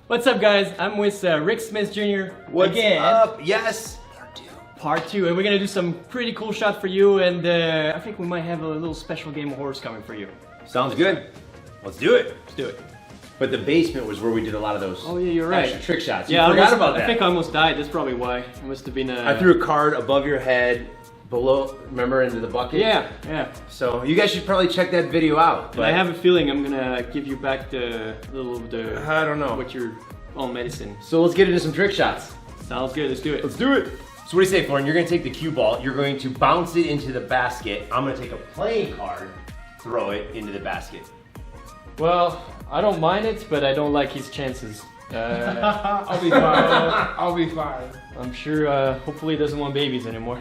What's up, guys? I'm with Rick Smith Jr. What's again. up? Yes. Part 2, and we're gonna do some pretty cool shot for you, and I think we might have a little special game of H.O.R.S.E coming for you. Sounds good. Let's do it. Let's do it. But the basement was where we did a lot of those. Oh yeah, you're right. Extra trick shots. Yeah, You forgot about that. I think I almost died. That's probably why. It must have been. I threw a card above your head, below. Remember, into the bucket. Yeah, yeah. So you guys should probably check that video out. But I have a feeling I'm gonna give you back the I don't know. With your own medicine. So let's get into some trick shots. Sounds good. Let's do it. Let's do it. So what do you say, Florian? You're gonna take the cue ball. You're going to bounce it into the basket. I'm gonna take a playing card, throw it into the basket. Well, I don't mind it, but I don't like his chances. I'll be fine. I'll be fine. I'm sure, hopefully he doesn't want babies anymore.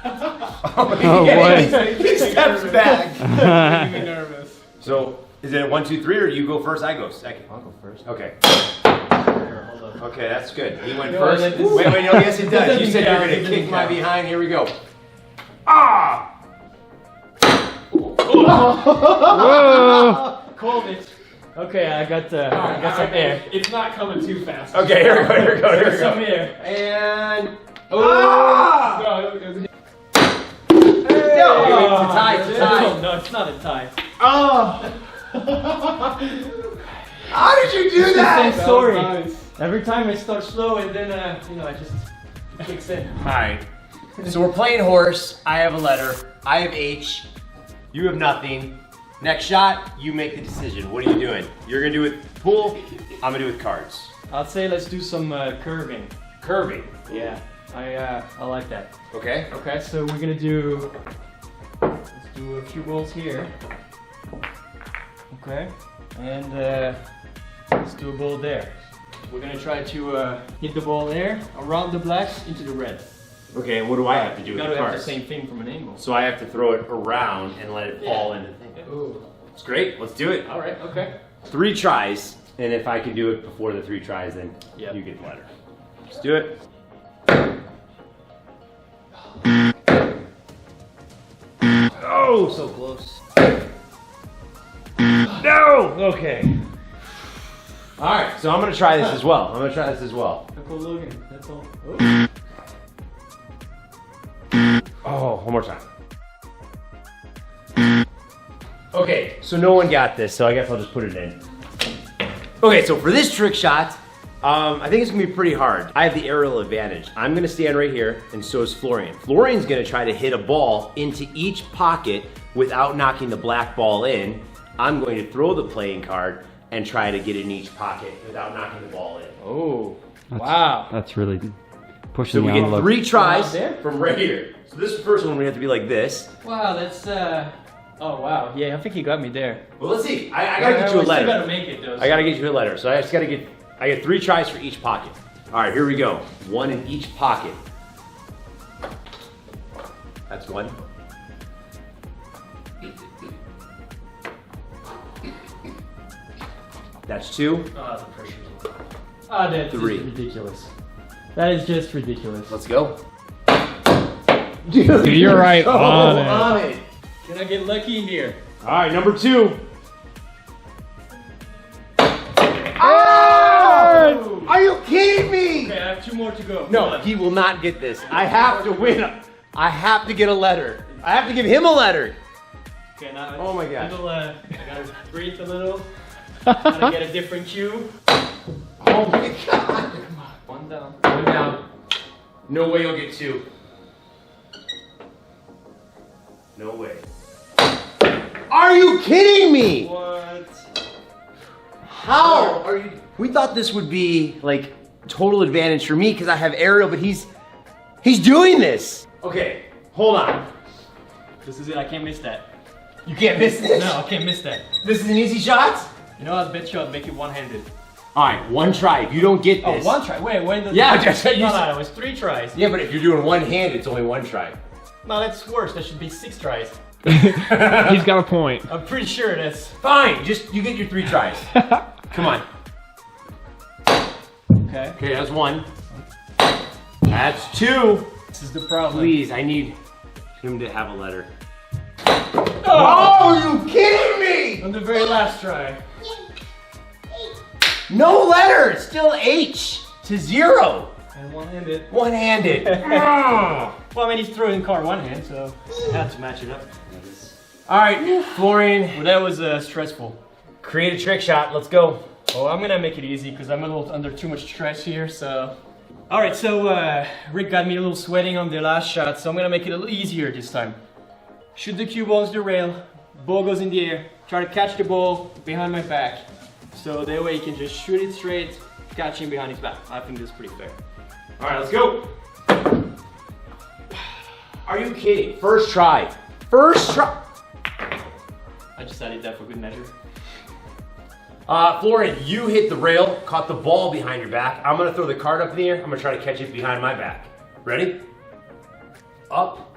Oh boy. He steps back. I'm really nervous. So, is it 1, 2, 3, or you go first, I go second? I'll go first. Okay. Here, hold on. Okay, that's good. He went No, first. that- Wait, no, yes it does. You said you're count. gonna It kick doesn't my count. behind. Here we go. Ah! Whoa! Called it. Okay, I got some air. It's not coming too fast. Okay, here we go, here we go, here we Some go. air. And... Ah! No, it was Yo, it's a tie, it's a tie. No, it's not a tie. Oh! How did you do It's that? the same story. Nice. Every time I start slow and then, you know, it kicks in. Alright, so we're playing horse. I have a letter. I have H. You have nothing. Next shot, you make the decision. What are you doing? You're gonna do it pool. I'm gonna do it cards. I'd say let's do some curving. Curving. Yeah, I like that. Okay. Okay, so we're gonna do, let's do a few balls here. Okay, and let's do a ball there. We're gonna try to hit the ball there, around the blacks, into the red. Okay, and what do I have to do You with gotta the have cards? the same thing from an angle. So I have to throw it around and let it fall into the thing. Ooh. It's great. Let's do it. All right, okay. 3 tries, and if I can do it before the 3 tries, then Yep. you get the letter. Let's do it. Oh, so close. No! Okay. Alright, so I'm gonna try this as well. Uncle Logan, that's all. Oh, one more time. Okay, so no one got this, so I guess I'll just put it in. Okay, so for this trick shot, I think it's gonna be pretty hard. I have the aerial advantage. I'm gonna stand right here, and so is Florian. Florian's gonna try to hit a ball into each pocket without knocking the black ball in. I'm going to throw the playing card and try to get in each pocket without knocking the ball in. Oh, wow. That's really So pushing we the get envelope. 3 tries there? from right here. So this first one we have to be like this. Wow, that's, oh wow. Yeah, I think he got me there. Well, let's see. I gotta get you a I still letter. gotta make it though. I gotta get you a letter. So I just gotta get, I get 3 tries for each pocket. All right, here we go. 1 in each pocket. That's 1. That's 2. Oh, the pressure's on. Ah, that's 3. just ridiculous. That is just ridiculous. Let's go. Dude, you're right on it. Can I get lucky here? All right, number 2. Oh! Are you kidding me? Okay, I have 2 more to go. Come No, on. he will not get this. I have to win. I have to get a letter. I have to give him a letter. Okay, now Oh my gosh. I gotta breathe a little. Gotta get a different cue. Oh my God. One down. 1 down. No way you'll get 2. No way. Are you kidding me? What? How are you? We thought this would be like total advantage for me because I have aerial, but he's doing this. Okay, hold on. This is it. I can't miss that. You can't miss this. No, I can't miss that. This is an easy shot. You know, I bet you I'll make it one-handed. All right, 1 try. If you don't get Oh, this. 1 try. Wait, when the Yeah, just no, you. no, it was 3 tries. Yeah, but if you're doing 1 hand, it's only 1 try. No, that's worse. That should be 6 tries. He's got a point. I'm pretty sure that's. Fine, just you get your 3 tries. Come on. Okay. Okay, that's 1. That's 2. This is the problem. Please, I need him to have a letter. Oh, are you kidding me? On the very last try. No letter. It's still H to 0. And one-handed. One-handed. Well, I mean, he's throwing card one hand, so I had to match it up. All right, Florian. Well, that was stressful. Create a trick shot. Let's go. Oh, I'm gonna make it easy because I'm a little under too much stress here, so. All right, so Rick got me a little sweating on the last shot, so I'm gonna make it a little easier this time. Shoot the cue ball into the rail, ball goes in the air, try to catch the ball behind my back. So that way you can just shoot it straight, catch him behind his back. I think that's pretty fair. All right, let's go. Are you kidding? First try. First try. I just added that for good measure. Florian, you hit the rail, caught the ball behind your back. I'm gonna throw the card up in the air. I'm gonna try to catch it behind my back. Ready? Up.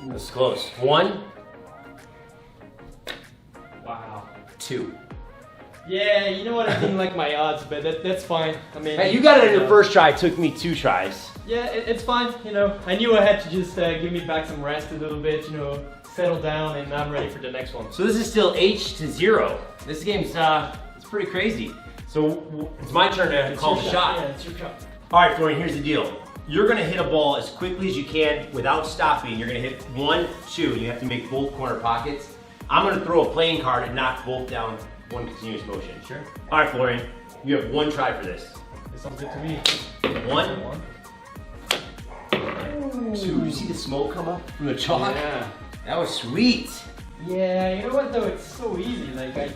That's close. 1. Wow. 2. Yeah, you know what? I didn't like my odds, but that's fine. I mean, Hey, you got it on your first try. It took me 2 tries. Yeah, it's fine. You know, I knew I had to just give me back some rest a little bit. You know, settle down, and I'm ready for the next one. So this is still H to 0. This game's it's pretty crazy. So it's my turn to call the shot. Yeah, it's your shot. All right, Florian, here's the deal. You're gonna hit a ball as quickly as you can without stopping. You're gonna hit 1, 2, and you have to make both corner pockets. I'm gonna throw a playing card and knock both down one continuous motion. Sure. All right, Florian, you have 1 try for this. This sounds good to me. 1, 2. You see the smoke come up from the chalk? Yeah. That was sweet. Yeah, you know what though? It's so easy. Like I'm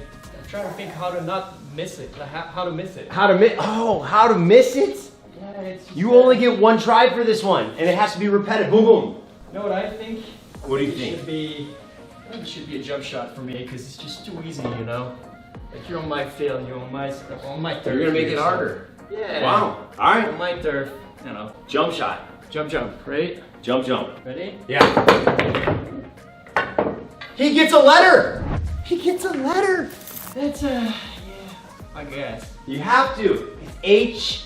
trying to think how to not miss it. Like how to miss it. How to miss? Oh, how to miss it? Yeah, it's just, You only get 1 try for this one, and it has to be repetitive. Boom, boom. You know what I think? What do you It think? I think it should be a jump shot for me because it's just too easy. You know, like you're on my field, you're on my turf. You're gonna make here, it so- harder. Yeah. Wow. All right. On my turf. You know, Jump shot. jump, ready? Jump, jump. Ready? Yeah. He gets a letter. He gets a letter. That's yeah, I guess. You have to. It's H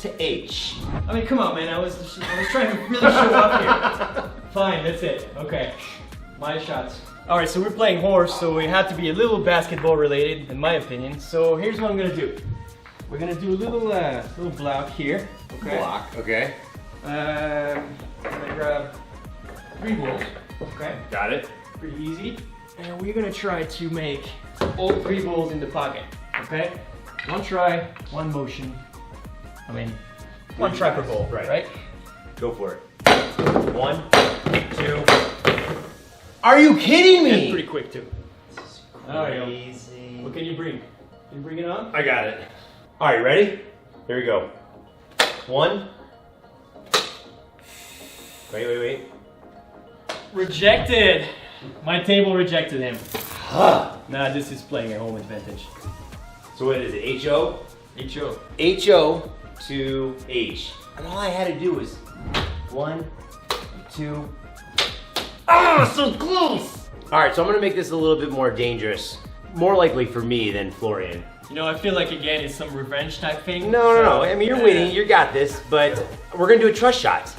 to H. I mean, come on, man. I was trying to really show up here. Fine, that's it. Okay, my shots. All right, so we're playing horse, so we have to be a little basketball related, in my opinion. So here's what I'm gonna do. We're gonna do a little block here. Okay. Block. Okay. I'm gonna grab 3 balls. Okay. Got it. Pretty easy. And we're gonna try to make all 3 balls in the pocket. Okay. 1 try, 1 motion. I mean, 1 try per ball. Right. Go for it. 1, 2. Are you kidding And me? pretty quick too. There you go. Crazy. What can you bring? Can you bring it on? I got it. All right, ready? Here we go. 1. Wait. Rejected. My table rejected him. Huh. Nah, this is playing at home advantage. So what is it? H-O? H.O. H-O to H. And all I had to do was 1, 2. Ah, so close! All right, so I'm gonna make this a little bit more dangerous. More likely for me than Florian. You know, I feel like again it's some revenge type thing. No. I mean, you're winning. You got this. But we're gonna do a trust shot,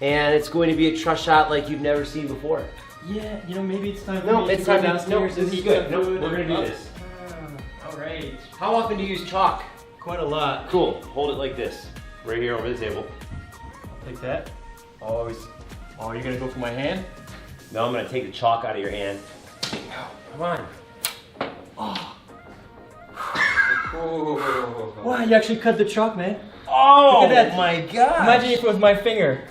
and it's going to be a trust shot like you've never seen before. Yeah, you know, maybe it's time for No, me it's to go time. downstairs No, and this is eat good. some No, food we're gonna and- do this. All right. How often do you use chalk? Quite a lot. Cool. Hold it like this, right here over the table. Take that. Always. Oh, you're gonna go for my hand? No, I'm gonna take the chalk out of your hand. Come on. Wow, you actually cut the chalk, man. Oh Look at that. my god! Imagine if it was my finger.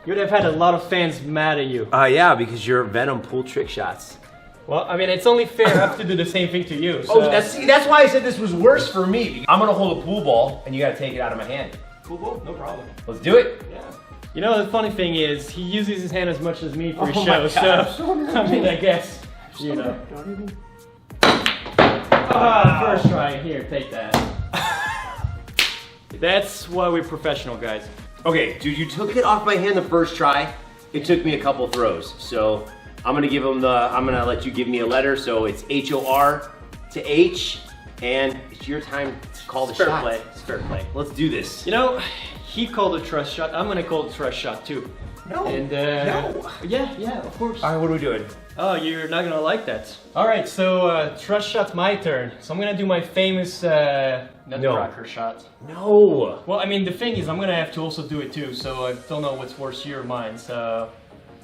You'd have had a lot of fans mad at you. Yeah, because you're Venom pool trick shots. Well, I mean, it's only fair I have to do the same thing to you. So. Oh, that's why I said this was worse for me. I'm gonna hold a pool ball, and you gotta take it out of my hand. Cool, no problem. Let's do it. Yeah. You know, the funny thing is, he uses his hand as much as me for his Oh show, my so, God. I mean, I guess, you know. Don't even. First try, here, take that. That's why we're professional, guys. Okay, dude, you took it off my hand the first try. It took me a couple throws, so I'm gonna let you give me a letter. So it's H-O-R to H, and it's your time to call the Fair shot. play, it's fair play. Let's do this. You know, he called a trust shot, I'm gonna call it a trust shot too. No, And, no. Yeah, of course. All right, what are we doing? Oh, you're not gonna like that. Alright, so trust shot's my turn. So I'm gonna do my famous nutcracker shot. No. Well, I mean, the thing is, I'm gonna have to also do it too, so I don't know what's worse, you or mine, so...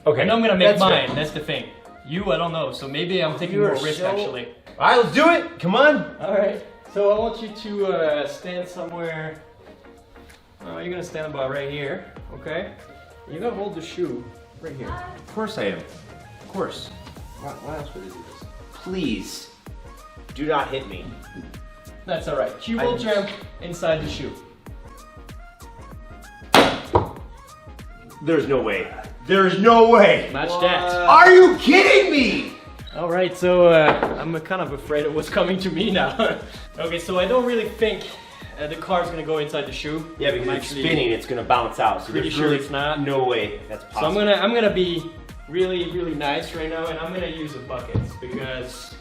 Okay. I know I'm gonna make that's mine, fair. that's the thing. You, I don't know, so maybe I'm taking You more are risk, so- actually. Alright, let's do it. Come on. Alright, so I want you to stand somewhere... you're gonna stand about right here, okay? You're gonna hold the shoe right here. Of course I am. Of course. Why else would I do this? Please, do not hit me. That's alright. Cue ball jump inside the shoe. There's no way. There's no way. Match that. Are you kidding me? Alright, so I'm kind of afraid of what's coming to me now. Okay, so I don't really think the car's gonna go inside the shoe. Yeah, because it's spinning, it's gonna bounce out. So pretty there's sure really it's not. No way that's possible. So I'm gonna be really nice right now, and I'm gonna use a bucket because,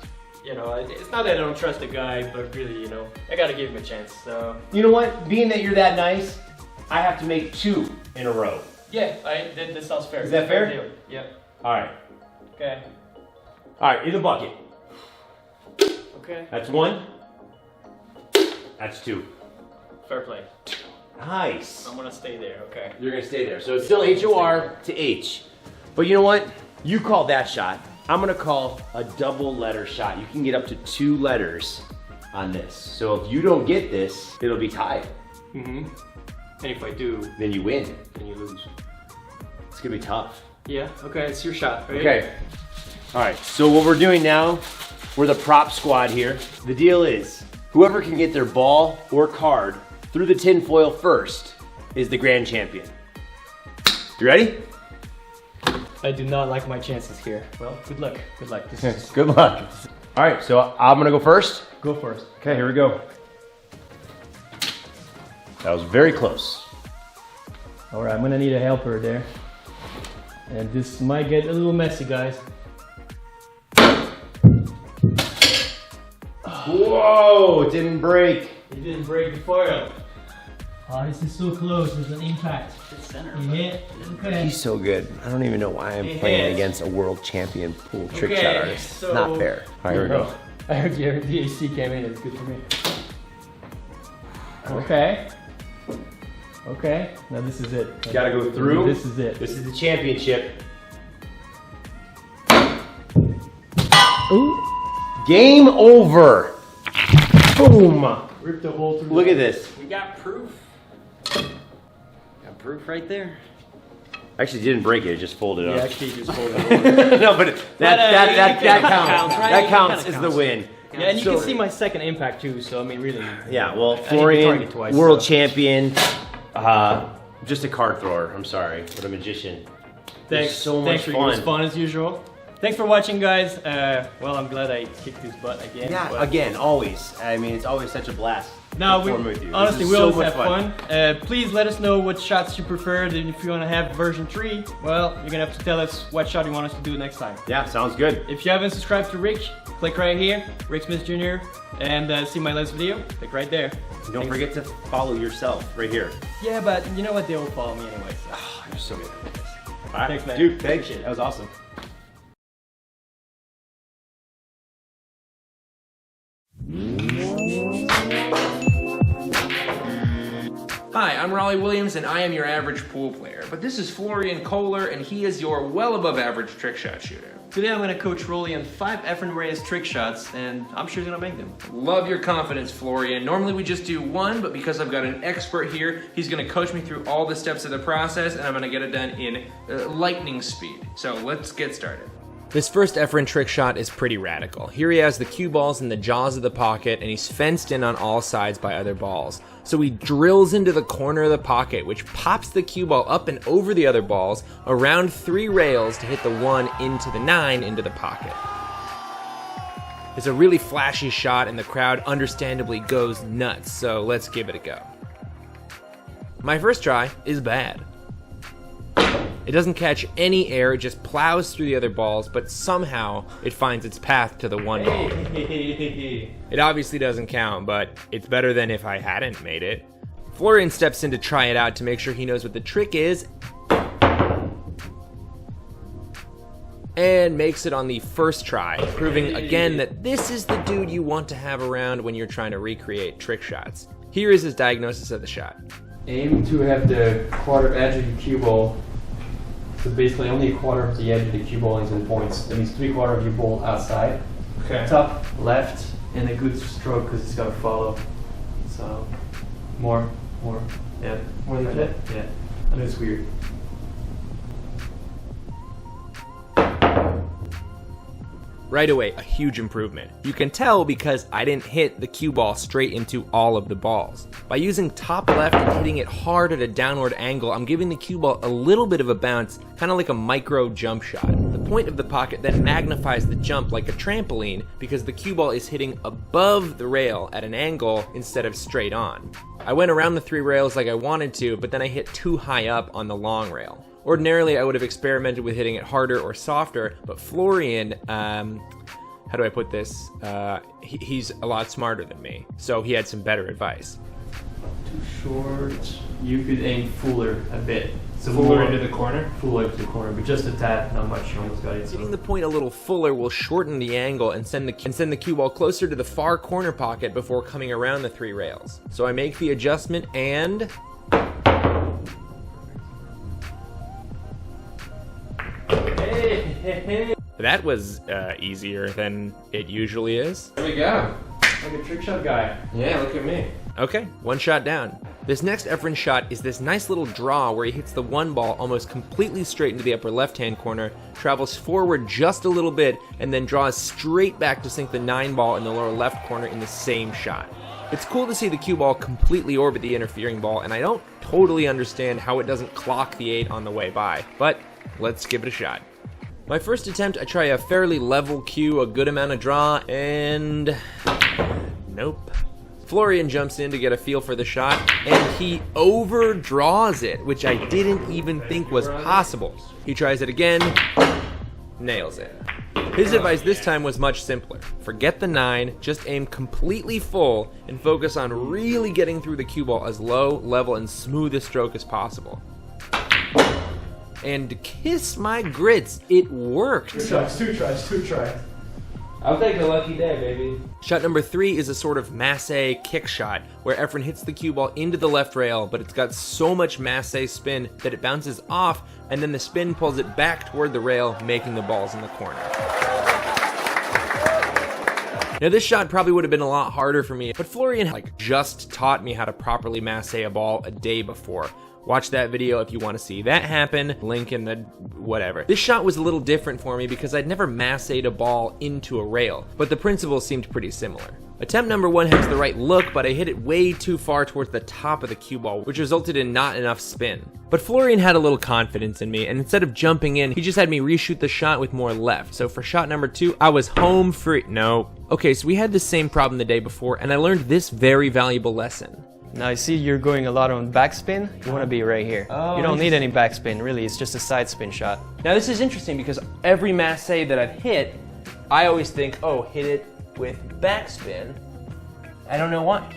you know, it's not that I don't trust the guy, but really, you know, I gotta give him a chance. So You know what? Being that you're that nice, I have to make 2 in a row. yeah, that sounds fair. Is that fair? Deal. Yeah. All right. Okay. All right, in the bucket. Okay. That's 1. That's 2. Fair play. Nice. I'm gonna stay there. Okay. You're gonna stay there. So it's still H.O.R. to H. But you know what? You called that shot. I'm gonna call a double letter shot. You can get up to 2 letters on this. So if you don't get this, it'll be tied. Mm-hmm. And if I do, Then you win. then you lose. It's gonna be tough. Yeah. Okay. It's your shot, right? Okay. All right, so what we're doing now, we're the prop squad here. The deal is, whoever can get their ball or card through the tin foil first is the grand champion. You ready? I do not like my chances here. Well, good luck. Good luck. This is Good luck. All right, so I'm gonna go first. go first. Okay, here we go. That was very close. All right. I'm gonna need a helper there, and this might get a little messy, guys. Whoa, it didn't break. It didn't break the foil. Oh, this is so close. There's an impact. It's center. You hit. Okay. He's so good. I don't even know why I'm It playing hits. against a world champion pool trick Okay, shot artist. so- Not fair. All right, here we go. I heard your DAC came in. It's good for me. Okay. Okay. Now this is it. Gotta go through. This is it. This is the championship. Ooh. Game over. Boom. Rip the hole through. Look at this. We got proof. Got proof right there. Actually didn't break it, it just folded Yeah, up. actually, just hold it. No, but that counts. counts, right? That It counts kinda as the counts. win. Yeah, and you So- can see my second impact too. So I mean, really. Yeah, well, I hit the Florian, target twice, world so. champion, just a card thrower. I'm sorry, but a magician. Thanks. It's so Thanks much for yours. fun. Fun as usual. Thanks for watching, guys. Well, I'm glad I kicked his butt again. Yeah, but- again, always. I mean, it's always such a blast. No, we performing with you. This honestly is we so always much have fun. Please let us know what shots you preferred, and if you want to have version 3, well, you're gonna have to tell us what shot you want us to do next time. Yeah, sounds good. If you haven't subscribed to Rick, click right here, Rick Smith Jr., and see my latest video. Click right there. Don't Thanks. forget to follow yourself right here. Yeah, but you know what? They all follow me anyway. So. Oh, you're so good at this. All right, Thanks, man. dude. Thanks. Appreciate it. That was awesome. Hi, I'm Raleigh Williams, and I am your average pool player. But this is Florian Kohler, and he is your well above average trick shot shooter. Today I'm gonna coach Rolly on 5 Efren trick shots, and I'm sure he's gonna make them. Love your confidence, Florian. Normally we just do one, but because I've got an expert here, he's gonna coach me through all the steps of the process, and I'm gonna get it done in lightning speed. So let's get started. This first Efren trick shot is pretty radical. Here he has the cue balls in the jaws of the pocket, and he's fenced in on all sides by other balls. So he drills into the corner of the pocket, which pops the cue ball up and over the other balls, around 3 rails to hit the 1 into the 9 into the pocket. It's a really flashy shot, and the crowd understandably goes nuts, so let's give it a go. My first try is bad. It doesn't catch any air, it just plows through the other balls, but somehow it finds its path to the 1 ball. It obviously doesn't count, but it's better than if I hadn't made it. Florian steps in to try it out to make sure he knows what the trick is. and makes it on the first try, proving again that this is the dude you want to have around when you're trying to recreate trick shots. Here is his diagnosis of the shot. Aim to have the quarter edge of the cue ball. So basically only a quarter of the edge of the cue ball is in points. That means 3/4 of your ball outside. Okay. Top, left, and a good stroke because it's got to follow. So more, yeah. More like that? Yeah. And it's weird. Right away, a huge improvement. You can tell because I didn't hit the cue ball straight into all of the balls. By using top left and hitting it hard at a downward angle, I'm giving the cue ball a little bit of a bounce, kind of like a micro jump shot. The point of the pocket then magnifies the jump like a trampoline because the cue ball is hitting above the rail at an angle instead of straight on. I went around the 3 rails like I wanted to, but then I hit too high up on the long rail. Ordinarily, I would have experimented with hitting it harder or softer, but Florian, how do I put this? He's a lot smarter than me, so he had some better advice. Too short. You could aim fuller a bit. So Fuller more into the corner? Fuller into the corner, but just a tad, not much. You almost got it. Hitting the point a little fuller will shorten the angle and send the cue ball closer to the far corner pocket before coming around the 3 rails. So I make the adjustment and... That was easier than it usually is. There we go. Like a trick shot guy. Yeah, look at me. Okay, 1 shot down. This next Efren shot is this nice little draw where he hits the 1 ball almost completely straight into the upper left-hand corner, travels forward just a little bit, and then draws straight back to sink the 9 ball in the lower left corner in the same shot. It's cool to see the cue ball completely orbit the interfering ball, and I don't totally understand how it doesn't clock the 8 on the way by, but let's give it a shot. My first attempt, I try a fairly level cue, a good amount of draw, and... nope. Florian jumps in to get a feel for the shot, and he overdraws it, which I didn't even think was possible. He tries it again, nails it. His advice this time was much simpler. Forget the 9, just aim completely full, and focus on really getting through the cue ball as low, level, and smooth a stroke as possible. And kiss my grits, it worked. 2 tries. I'll take a lucky day, baby. Shot number 3 is a sort of masse kick shot, where Efren hits the cue ball into the left rail, but it's got so much masse spin that it bounces off, and then the spin pulls it back toward the rail, making the balls in the corner. Now this shot probably would have been a lot harder for me, but Florian just taught me how to properly masse a ball a day before. Watch that video if you want to see that happen, link in the whatever. This shot was a little different for me because I'd never massed a ball into a rail, but the principle seemed pretty similar. Attempt number 1 has the right look, but I hit it way too far towards the top of the cue ball, which resulted in not enough spin. But Florian had a little confidence in me, and instead of jumping in, he just had me reshoot the shot with more left. So for shot number 2, I was home free. No. Okay, so we had the same problem the day before, and I learned this very valuable lesson. Now I see you're going a lot on backspin. You want to be right here. You don't need any backspin, really. It's just a side spin shot. Now this is interesting because every masse that I've hit, I always think, oh, hit it with backspin. I don't know why.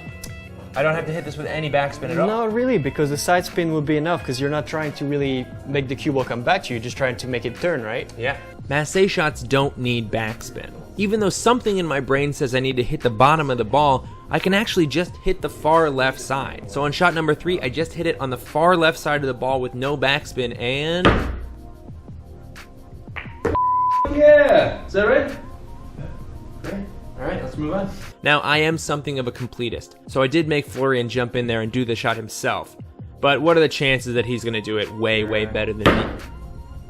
I don't have to hit this with any backspin at all. Not really, because the side spin will be enough, because you're not trying to really make the cue ball come back to you. You're just trying to make it turn, right? Yeah. Masse shots don't need backspin. Even though something in my brain says I need to hit the bottom of the ball, I can actually just hit the far left side. So on shot number 3, I just hit it on the far left side of the ball with no backspin, and... Yeah! Is that right? Great. Alright, let's move on. Now, I am something of a completist, so I did make Florian jump in there and do the shot himself. But what are the chances that he's gonna do it way, way better than me?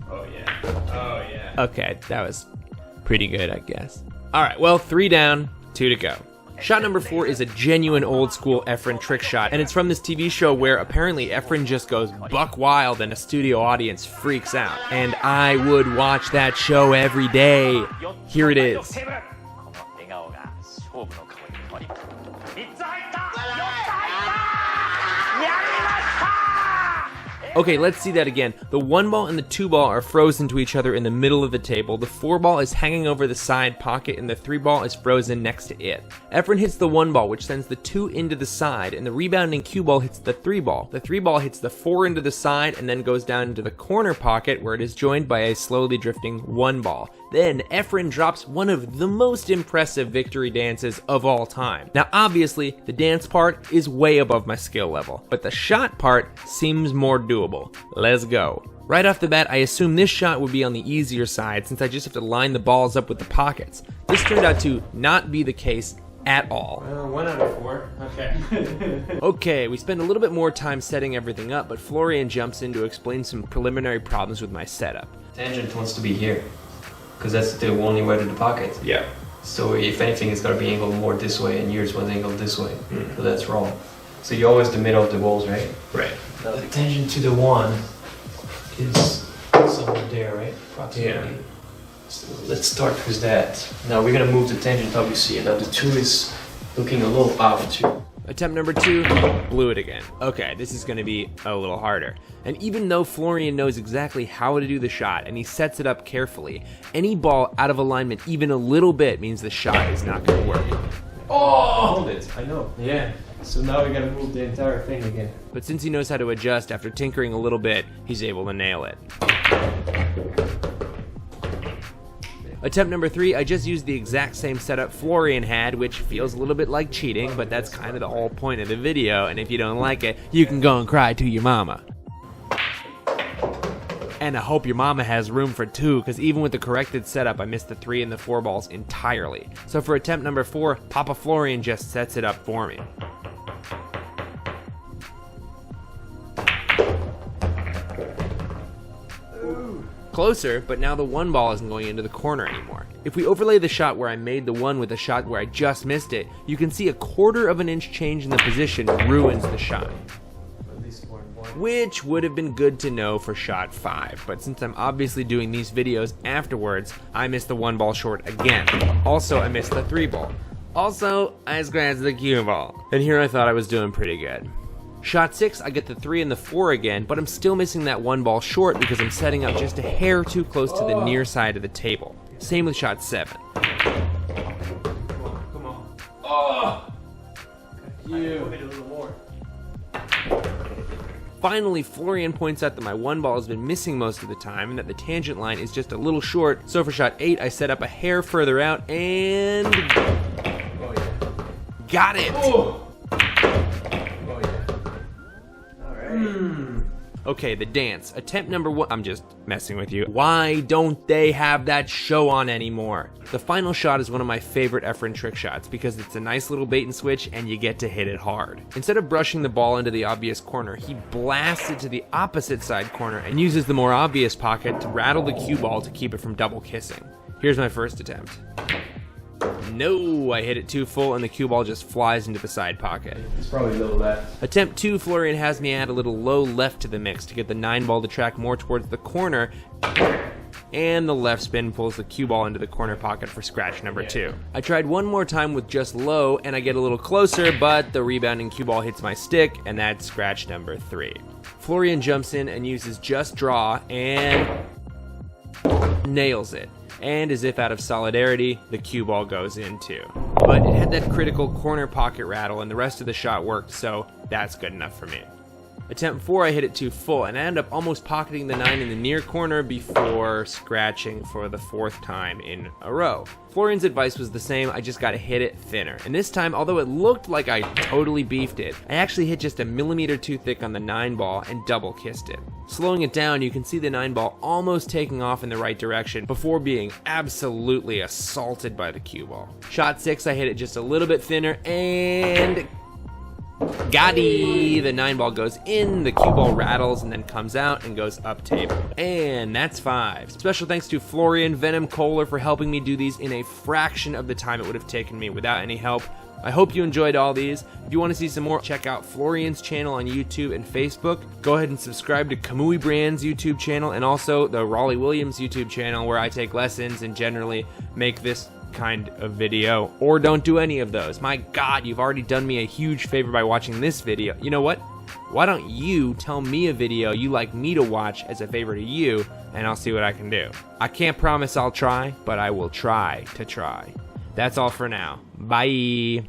Oh yeah. Oh yeah. Okay, that was pretty good, I guess. Alright, well, 3 down, 2 to go. Shot number 4 is a genuine old school Efren trick shot, and it's from this TV show where apparently Efren just goes buck wild and a studio audience freaks out. And I would watch that show every day. Here it is. Okay, let's see that again. The 1 ball and the 2 ball are frozen to each other in the middle of the table. The 4 ball is hanging over the side pocket, and the 3 ball is frozen next to it. Efren hits the 1 ball, which sends the 2 into the side, and the rebounding cue ball hits the 3 ball. The 3 ball hits the 4 into the side, and then goes down into the corner pocket, where it is joined by a slowly drifting 1 ball. Then Efren drops one of the most impressive victory dances of all time. Now obviously, the dance part is way above my skill level, but the shot part seems more doable. Let's go. Right off the bat, I assume this shot would be on the easier side since I just have to line the balls up with the pockets. This turned out to not be the case at all. 1 out of 4. Okay. Okay, we spend a little bit more time setting everything up, but Florian jumps in to explain some preliminary problems with my setup. Tangent wants to be here, because that's the only way to the pocket. Yeah. So if anything, it's got to be angled more this way, and yours was angled this way. So that's wrong. So you're always the middle of the balls, right? Right. Now the tangent to the 1 is somewhere there, right? Approximately. Yeah. So let's start with that. Now we're gonna move the tangent, obviously, and now the 2 is looking a little off too. Attempt number 2, blew it again. Okay, this is gonna be a little harder. And even though Florian knows exactly how to do the shot and he sets it up carefully, any ball out of alignment even a little bit means the shot is not gonna work. Oh! Hold it. I know. Yeah. So now we gotta move the entire thing again. But since he knows how to adjust after tinkering a little bit, he's able to nail it. Attempt number 3, I just used the exact same setup Florian had, which feels a little bit like cheating, but that's kind of the whole point of the video, and if you don't like it, you can go and cry to your mama. And I hope your mama has room for 2, because even with the corrected setup, I missed the 3 and the 4 balls entirely. So for attempt number 4, Papa Florian just sets it up for me. Closer, but now the 1 ball isn't going into the corner anymore. If we overlay the shot where I made the 1 with the shot where I just missed it, you can see a 1/4 of an inch change in the position ruins the shot. Which would have been good to know for shot 5, but since I'm obviously doing these videos afterwards, I missed the 1 ball short again. Also, I missed the 3 ball. Also, I scratched the cue ball. And here I thought I was doing pretty good. Shot 6, I get the 3 and the 4 again, but I'm still missing that 1 ball short because I'm setting up just a hair too close to the near side of the table. Same with shot 7. Come on. Oh! You. Hit a little more. Finally, Florian points out that my 1 ball has been missing most of the time and that the tangent line is just a little short, so for shot 8, I set up a hair further out and... Oh, yeah. Got it! Oh! Okay, the dance. Attempt number 1. I'm just messing with you. Why don't they have that show on anymore? The final shot is one of my favorite Efren trick shots because it's a nice little bait and switch and you get to hit it hard. Instead of brushing the ball into the obvious corner, he blasts it to the opposite side corner and uses the more obvious pocket to rattle the cue ball to keep it from double kissing. Here's my first attempt. No, I hit it too full and the cue ball just flies into the side pocket. It's probably a little left. Attempt 2, Florian has me add a little low left to the mix to get the 9 ball to track more towards the corner, and the left spin pulls the cue ball into the corner pocket for scratch number 2. I tried one more time with just low and I get a little closer, but the rebounding cue ball hits my stick and that's scratch number 3. Florian jumps in and uses just draw and nails it. And as if out of solidarity, the cue ball goes in too. But it had that critical corner pocket rattle and the rest of the shot worked, so that's good enough for me. Attempt 4, I hit it too full, and I ended up almost pocketing the 9 in the near corner before scratching for the 4th time in a row. Florian's advice was the same, I just gotta hit it thinner. And this time, although it looked like I totally beefed it, I actually hit just a millimeter too thick on the 9 ball and double kissed it. Slowing it down, you can see the 9 ball almost taking off in the right direction before being absolutely assaulted by the cue ball. Shot 6, I hit it just a little bit thinner and... Gotti! The 9 ball goes in, the cue ball rattles and then comes out and goes up table. And that's 5. Special thanks to Florian, Venom, Kohler for helping me do these in a fraction of the time it would have taken me without any help. I hope you enjoyed all these. If you want to see some more, check out Florian's channel on YouTube and Facebook. Go ahead and subscribe to Kamui Brand's YouTube channel and also the Raleigh Williams YouTube channel where I take lessons and generally make this kind of video, or don't do any of those. My God, you've already done me a huge favor by watching this video. You know what? Why don't you tell me a video you like me to watch as a favor to you, and I'll see what I can do. I can't promise I'll try, but I will try to try. That's all for now. Bye.